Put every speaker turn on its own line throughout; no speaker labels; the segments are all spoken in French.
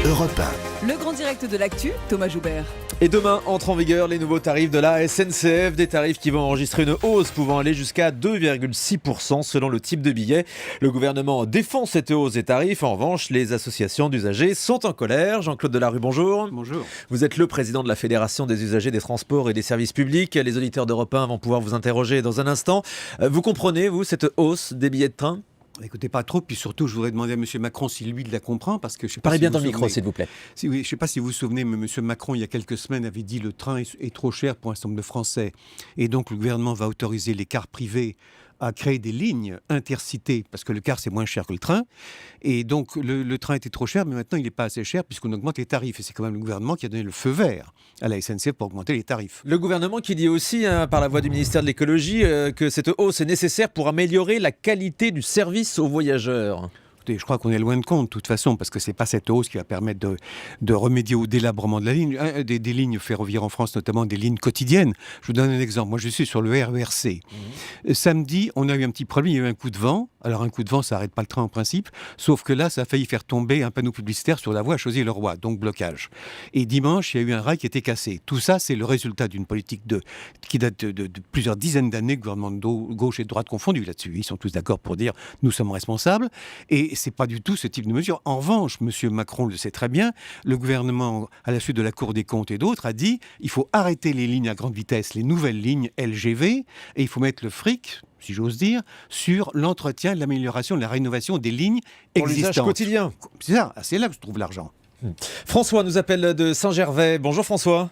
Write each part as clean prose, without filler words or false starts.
Europe 1.
Le grand direct de l'actu, Thomas Joubert.
Et demain entrent en vigueur les nouveaux tarifs de la SNCF, des tarifs qui vont enregistrer une hausse pouvant aller jusqu'à 2,6% selon le type de billet. Le gouvernement défend cette hausse des tarifs. En revanche, les associations d'usagers sont en colère. Jean-Claude Delarue, bonjour.
Bonjour.
Vous êtes le président de la Fédération des usagers des transports et des services publics. Les auditeurs d'Europe 1 vont pouvoir vous interroger dans un instant. Vous comprenez, vous, cette hausse des billets de train ?
Écoutez, pas trop, puis surtout, je voudrais demander à M. Macron si lui la comprend, parce que je sais pas
Parlez
si
bien
vous
dans le
vous
micro,
souvenez.
s'il vous plaît.
Je ne sais pas si vous vous souvenez, mais M. Macron, il y a quelques semaines, avait dit le train est trop cher pour un certain nombre de Français. Et donc, le gouvernement va autoriser les cars privés à créer des lignes intercités, parce que le car, c'est moins cher que le train. Et donc, le train était trop cher, mais maintenant, il n'est pas assez cher, puisqu'on augmente les tarifs. Et c'est quand même le gouvernement qui a donné le feu vert à la SNCF pour augmenter les tarifs.
Le gouvernement qui dit aussi, par la voix du ministère de l'écologie, que cette hausse est nécessaire pour améliorer la qualité du service aux voyageurs.
Je crois qu'on est loin de compte, de toute façon, parce que ce n'est pas cette hausse qui va permettre de remédier au délabrement de la ligne. Des lignes ferroviaires en France, notamment des lignes quotidiennes. Je vous donne un exemple. Moi, je suis sur le RERC. Samedi, on a eu un petit problème, il y a eu un coup de vent. Alors, un coup de vent, ça n'arrête pas le train en principe. Sauf que là, ça a failli faire tomber un panneau publicitaire sur la voie à Chauzy-le-Roi, donc blocage. Et dimanche, il y a eu un rail qui était cassé. Tout ça, c'est le résultat d'une politique qui date de plusieurs dizaines d'années, gouvernement de gauche et de droite confondus là-dessus. Ils sont tous d'accord pour dire nous sommes responsables. Et c'est pas du tout ce type de mesure. En revanche, M. Macron le sait très bien, le gouvernement, à la suite de la Cour des comptes et d'autres, a dit il faut arrêter les lignes à grande vitesse, les nouvelles lignes LGV, et il faut mettre le fric, si j'ose dire, sur l'entretien, l'amélioration, la rénovation des lignes
Pour
existantes.
l'usage quotidien.
C'est ça, c'est là que se trouve l'argent.
François nous appelle de Saint-Gervais. Bonjour François.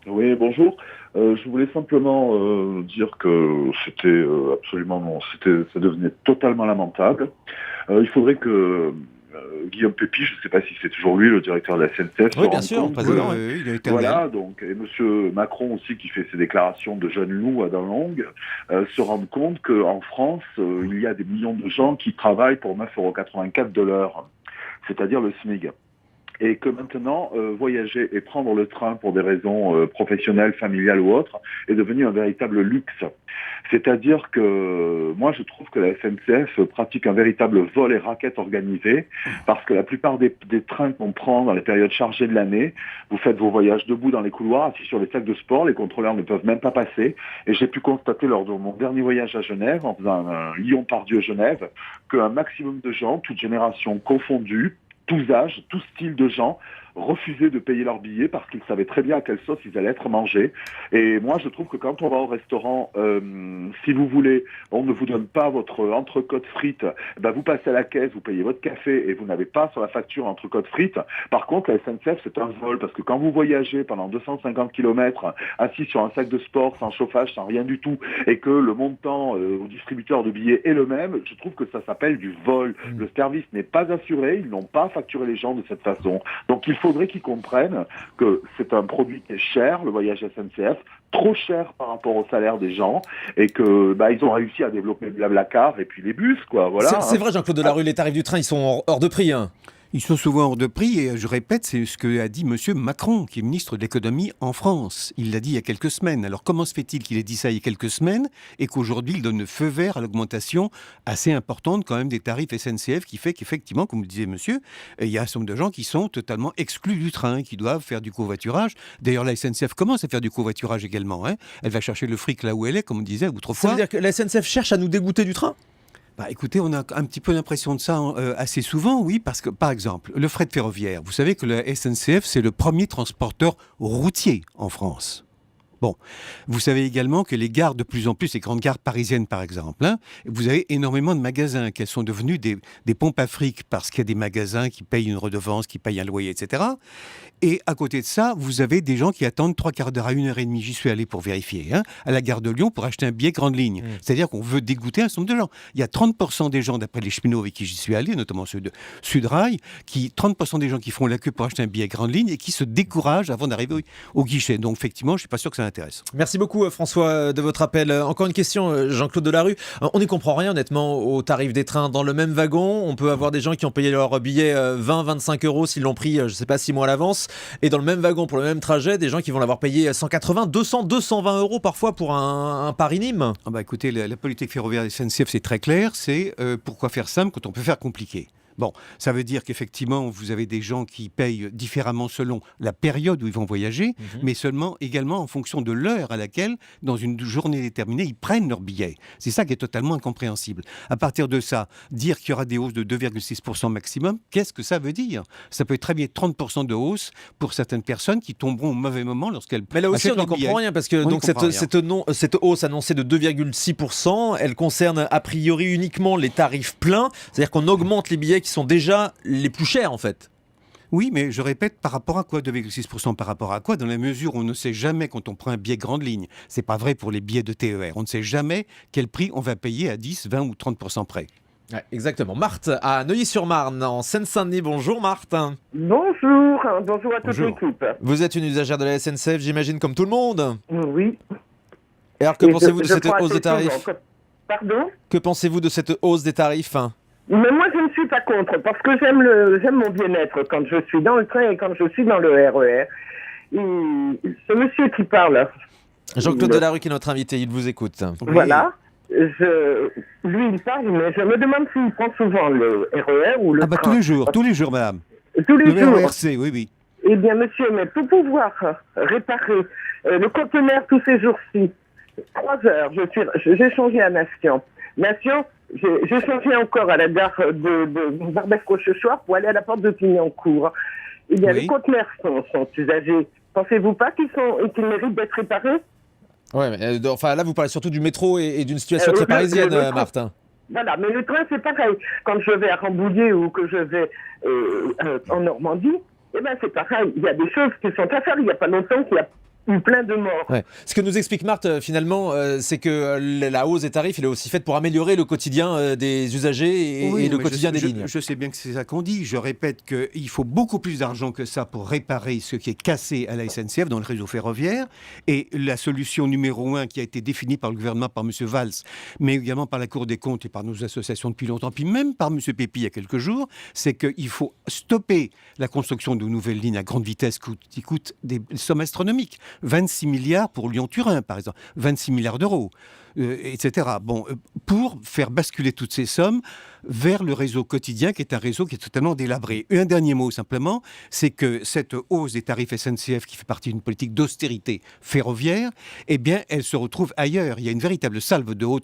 Oui, bonjour. Je voulais simplement dire que c'était absolument non, ça devenait totalement lamentable. Il faudrait que Guillaume Pépi, je ne sais pas si c'est toujours lui, le directeur de la SNCF,
oui, bien sûr, président.
Il a été
voilà, donc, et Monsieur Macron aussi, qui fait ses déclarations de jeunes loups à dents longues, se rendent compte qu'en France, il y a des millions de gens qui travaillent pour 9,84 € de l'heure, c'est-à-dire le SMIC. Et que maintenant, voyager et prendre le train pour des raisons professionnelles, familiales ou autres, est devenu un véritable luxe. C'est-à-dire que moi, je trouve que la SNCF pratique un véritable vol et racket organisé, parce que la plupart des trains qu'on prend dans les périodes chargées de l'année, vous faites vos voyages debout dans les couloirs, assis sur les sacs de sport, les contrôleurs ne peuvent même pas passer. Et j'ai pu constater lors de mon dernier voyage à Genève, en faisant un Lyon-Part-Dieu-Genève, qu'un maximum de gens, toutes générations confondues, tous âges, tous styles de gens, refusaient de payer leur billet parce qu'ils savaient très bien à quelle sauce ils allaient être mangés. Et moi, je trouve que quand on va au restaurant, si vous voulez, on ne vous donne pas votre entrecôte frites, ben vous passez à la caisse, vous payez votre café et vous n'avez pas sur la facture entrecôte frites. Par contre, la SNCF, c'est un vol parce que quand vous voyagez pendant 250 km assis sur un sac de sport, sans chauffage, sans rien du tout, et que le montant au distributeur de billets est le même, je trouve que ça s'appelle du vol. Le service n'est pas assuré, ils n'ont pas facturé les gens de cette façon. Donc il faudrait qu'ils comprennent que c'est un produit qui est cher, le voyage SNCF, trop cher par rapport au salaire des gens, et que ils ont réussi à développer le Blablacar et puis les bus, quoi. Voilà.
C'est vrai, Jean-Claude Delarue, les tarifs du train, ils sont hors de prix.
Ils sont souvent hors de prix et je répète, c'est ce que a dit M. Macron, qui est ministre de l'économie en France. Il l'a dit il y a quelques semaines. Alors comment se fait-il qu'il ait dit ça il y a quelques semaines et qu'aujourd'hui il donne le feu vert à l'augmentation assez importante quand même des tarifs SNCF, qui fait qu'effectivement, comme le disait monsieur, il y a un certain nombre de gens qui sont totalement exclus du train, qui doivent faire du covoiturage. D'ailleurs la SNCF commence à faire du covoiturage également. Elle va chercher le fric là où elle est, comme on disait autrefois.
Ça veut dire que la SNCF cherche à nous dégoûter du train ?
Écoutez, on a un petit peu l'impression de ça assez souvent, oui, parce que, par exemple, le fret ferroviaire, vous savez que la SNCF, c'est le premier transporteur routier en France. Bon, vous savez également que les gares, de plus en plus, les grandes gares parisiennes par exemple, vous avez énormément de magasins, qu'elles sont devenues des pompes à fric parce qu'il y a des magasins qui payent une redevance, qui payent un loyer, etc. Et à côté de ça, vous avez des gens qui attendent 3 quarts d'heure à 1h30, j'y suis allé pour vérifier, à la gare de Lyon pour acheter un billet grande ligne. C'est-à-dire qu'on veut dégoûter un certain nombre de gens. Il y a 30% des gens, d'après les cheminots avec qui j'y suis allé, notamment ceux de Sudrail, 30% des gens qui font la queue pour acheter un billet grande ligne et qui se découragent avant d'arriver au guichet. Donc effectivement, je ne suis pas sûr que ça intéresse.
Merci beaucoup François de votre appel. Encore une question, Jean-Claude Delarue. On n'y comprend rien honnêtement aux tarifs des trains. Dans le même wagon, on peut avoir des gens qui ont payé leur billet 20-25 € s'ils l'ont pris, je ne sais pas, 6 mois à l'avance. Et dans le même wagon, pour le même trajet, des gens qui vont l'avoir payé 180, 200, 220 € parfois pour un Paris-Nîmes.
Écoutez, la politique ferroviaire de SNCF, c'est très clair. C'est pourquoi faire simple quand on peut faire compliqué. Bon, ça veut dire qu'effectivement, vous avez des gens qui payent différemment selon la période où ils vont voyager, mais seulement également en fonction de l'heure à laquelle, dans une journée déterminée, ils prennent leur billet. C'est ça qui est totalement incompréhensible. À partir de ça, dire qu'il y aura des hausses de 2,6% maximum, qu'est-ce que ça veut dire? Ça peut être très bien 30% de hausse pour certaines personnes qui tomberont au mauvais moment lorsqu'elles
Mais là aussi,
achètent
on ne
leur billet.
comprend rien parce que
On n'y
donc
comprend rien.
cette hausse annoncée de 2,6%, elle concerne a priori uniquement les tarifs pleins, c'est-à-dire qu'on augmente les billets qui sont déjà les plus chers en fait.
Oui, mais je répète, par rapport à quoi 2,6% par rapport à quoi? Dans la mesure où on ne sait jamais quand on prend un billet grande ligne. C'est pas vrai pour les billets de TER. On ne sait jamais quel prix on va payer à 10, 20 ou 30% près.
Ouais, exactement. Marthe à Neuilly-sur-Marne, en Seine-Saint-Denis. Bonjour Marthe.
Bonjour, bonjour à toute
Bonjour.
l'équipe.
Vous êtes une usagère de la SNCF, j'imagine, comme tout le monde.
Oui.
Et alors, que
Et
pensez-vous de
je
cette
prends
hausse des
assez
tarifs?
souvent. Pardon?
Que pensez-vous de cette hausse des tarifs?
Mais moi, je ne suis pas contre, parce que j'aime mon bien-être quand je suis dans le train et quand je suis dans le RER. Et ce monsieur qui parle,
Jean-Claude Delarue qui est notre invité, il vous écoute.
voilà, lui il parle, mais je me demande s'il prend souvent le RER ou le
Ah bah
train.
tous les jours, madame.
Tous les
Le
jours.
RERC, oui, oui.
Eh bien, monsieur, mais pour pouvoir réparer le conteneur tous ces jours-ci, 3 heures, j'ai changé à Nation. Nation, j'ai changé encore à la gare de Barbès-Rochechouart pour aller à la porte de Clignancourt. Eh bien,
Oui.
les conteneurs sont usagés. Pensez-vous pas qu'ils méritent d'être réparés?
Ouais, mais, enfin là, vous parlez surtout du métro et d'une situation très
le
parisienne,
métro.
Martin.
Voilà, mais le train, c'est pareil. Quand je vais à Rambouillet ou que je vais en Normandie, eh ben c'est pareil. Il y a des choses qui sont à faire. Il n'y a pas longtemps qu'il y a eu plein de morts.
Ouais. Ce que nous explique Marthe, finalement, c'est que la hausse des tarifs, elle est aussi faite pour améliorer le quotidien des usagers et,
Oui,
et le
mais
quotidien des lignes.
Je sais bien que c'est ça qu'on dit. Je répète qu'il faut beaucoup plus d'argent que ça pour réparer ce qui est cassé à la SNCF dans le réseau ferroviaire. Et la solution numéro 1 qui a été définie par le gouvernement, par M. Valls, mais également par la Cour des comptes et par nos associations depuis longtemps, puis même par M. Pépi il y a quelques jours, c'est qu'il faut stopper la construction de nouvelles lignes à grande vitesse qui coûtent des sommes astronomiques. 26 milliards pour Lyon-Turin, par exemple. 26 milliards d'euros. Etc. Bon, pour faire basculer toutes ces sommes vers le réseau quotidien, qui est un réseau qui est totalement délabré. Et un dernier mot, simplement, c'est que cette hausse des tarifs SNCF, qui fait partie d'une politique d'austérité ferroviaire, eh bien, elle se retrouve ailleurs. Il y a une véritable salve de hausse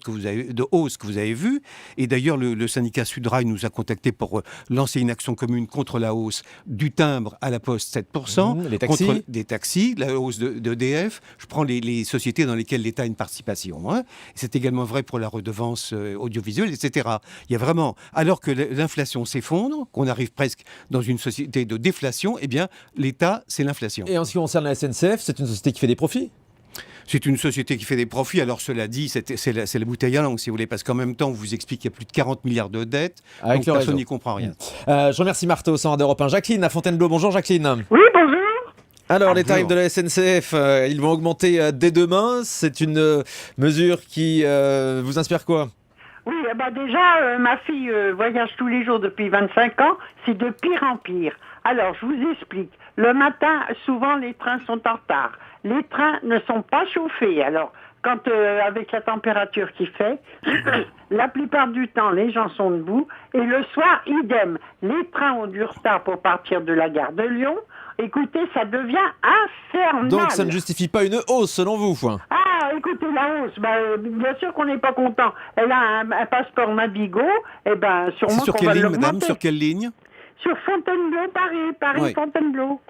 que vous avez vue. Et d'ailleurs, le syndicat Sudrail nous a contactés pour lancer une action commune contre la hausse du timbre à la Poste, 7%,
Les taxis.
contre des taxis, la hausse d'EDF. Je prends les sociétés dans lesquelles l'État a une participation. Hein. C'est également vrai pour la redevance audiovisuelle, etc. Il y a vraiment, alors que l'inflation s'effondre, qu'on arrive presque dans une société de déflation, eh bien, l'État, c'est l'inflation.
Et en ce qui concerne la SNCF, c'est une société qui fait des profits.
C'est une société qui fait des profits. Alors, cela dit, c'est la bouteille à langue, si vous voulez, parce qu'en même temps, on vous explique qu'il y a plus de 40 milliards de dettes,
Avec
donc
le
personne
réseau.
n'y comprend rien.
Je remercie Marthe au centre d'Europe 1. Jacqueline à Fontainebleau. Bonjour Jacqueline.
Oui, bonjour.
Alors, les
Bonjour.
tarifs de la SNCF, ils vont augmenter dès demain. C'est une mesure qui vous inspire quoi?
Oui, déjà, ma fille voyage tous les jours depuis 25 ans, c'est de pire en pire. Alors, je vous explique. Le matin, souvent, les trains sont en retard. Les trains ne sont pas chauffés. Alors, quand avec la température qu'il fait, la plupart du temps, les gens sont debout. Et le soir, idem. Les trains ont du retard pour partir de la gare de Lyon. Écoutez, ça devient infernal.
Donc, ça ne justifie pas une hausse, selon vous?
Ah, écoutez, la hausse, bien sûr qu'on n'est pas content. Elle a un passeport Navigo, sûrement
C'est sur
qu'on
quelle
va
ligne,
l'augmenter.
madame? Sur quelle ligne?
Sur Fontainebleau, Paris,
Oui.
Fontainebleau.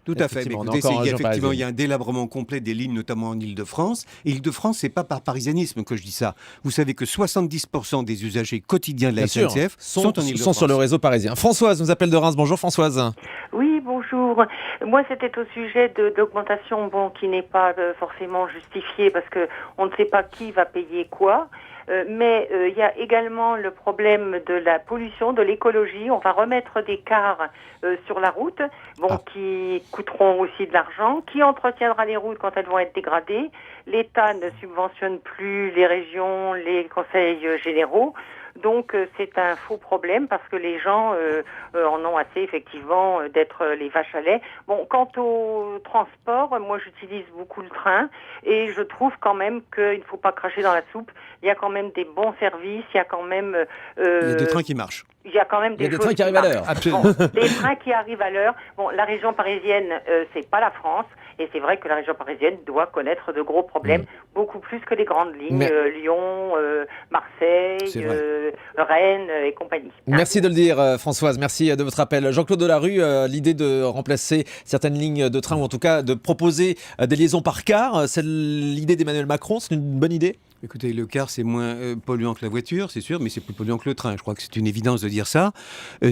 Tout à fait. Mais
Effectivement, on est
écoutez,
encore en région
effectivement, il y
parisienne.
a un délabrement complet des lignes, notamment en Île-de-France. Et Île-de-France, c'est pas par parisianisme que je dis ça. Vous savez que 70% des usagers quotidiens de la
Bien sûr,
SNCF sont en Île-de-France.
sont sur le réseau parisien. Françoise nous appelle de Reims. Bonjour Françoise.
Oui, bonjour. Moi, c'était au sujet d'augmentation, qui n'est pas forcément justifiée parce que on ne sait pas qui va payer quoi. Mais il y a également le problème de la pollution, de l'écologie. On va remettre des cars sur la route, qui coûteront aussi de l'argent. Qui entretiendra les routes quand elles vont être dégradées? L'État ne subventionne plus les régions, les conseils généraux. Donc c'est un faux problème parce que les gens en ont assez effectivement d'être les vaches à lait. Bon, quant au transport, moi j'utilise beaucoup le train et je trouve quand même qu'il ne faut pas cracher dans la soupe. Il y a quand même des bons services, il y a quand même...
Il y a des trains qui marchent.
Il y a quand même
Il y a des
choses
trains qui arrivent à l'heure.
Absolument.
Bon, des trains qui arrivent à l'heure. Bon, la région parisienne, c'est pas la France. Et c'est vrai que la région parisienne doit connaître de gros problèmes, beaucoup plus que les grandes lignes,
Mais-
Lyon,
C'est
Marseille,
vrai.
Rennes et compagnie.
Merci de le dire, Françoise. Merci de votre appel. Jean-Claude Delarue, l'idée de remplacer certaines lignes de train, ou en tout cas de proposer des liaisons par car, c'est l'idée d'Emmanuel Macron. C'est une bonne idée?
Écoutez, le car, c'est moins polluant que la voiture, c'est sûr, mais c'est plus polluant que le train. Je crois que c'est une évidence de dire ça.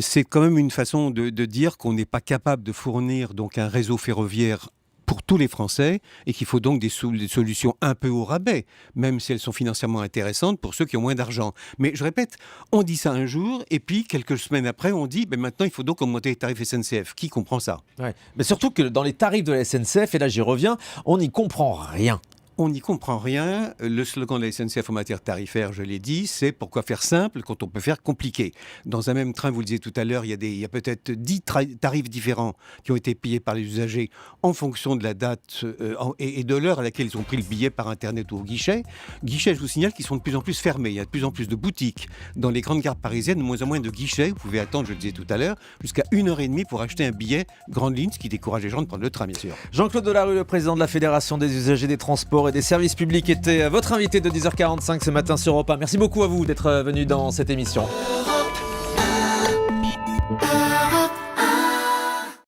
C'est quand même une façon de dire qu'on n'est pas capable de fournir donc un réseau ferroviaire pour tous les Français et qu'il faut donc des solutions un peu au rabais, même si elles sont financièrement intéressantes pour ceux qui ont moins d'argent. Mais je répète, on dit ça un jour et puis quelques semaines après, on dit maintenant il faut donc augmenter les tarifs SNCF. Qui comprend ça?
Ouais. Mais surtout que dans les tarifs de la SNCF, et là j'y reviens, on n'y comprend rien.
On n'y comprend rien. Le slogan de la SNCF en matière tarifaire, je l'ai dit, c'est pourquoi faire simple quand on peut faire compliqué. Dans un même train, vous le disiez tout à l'heure, il y a peut-être 10 tarifs différents qui ont été payés par les usagers en fonction de la date et de l'heure à laquelle ils ont pris le billet par Internet ou au guichet. Guichets, je vous signale, qui sont de plus en plus fermés. Il y a de plus en plus de boutiques. Dans les grandes gares parisiennes, de moins en moins de guichets. Vous pouvez attendre, je le disais tout à l'heure, jusqu'à 1h30 pour acheter un billet grande ligne, ce qui décourage les gens de prendre le train, bien sûr.
Jean-Claude Delarue, le président de la Fédération des usagers des transports et des services publics, était votre invité de 10h45 ce matin sur Europe 1. Merci beaucoup à vous d'être venu dans cette émission.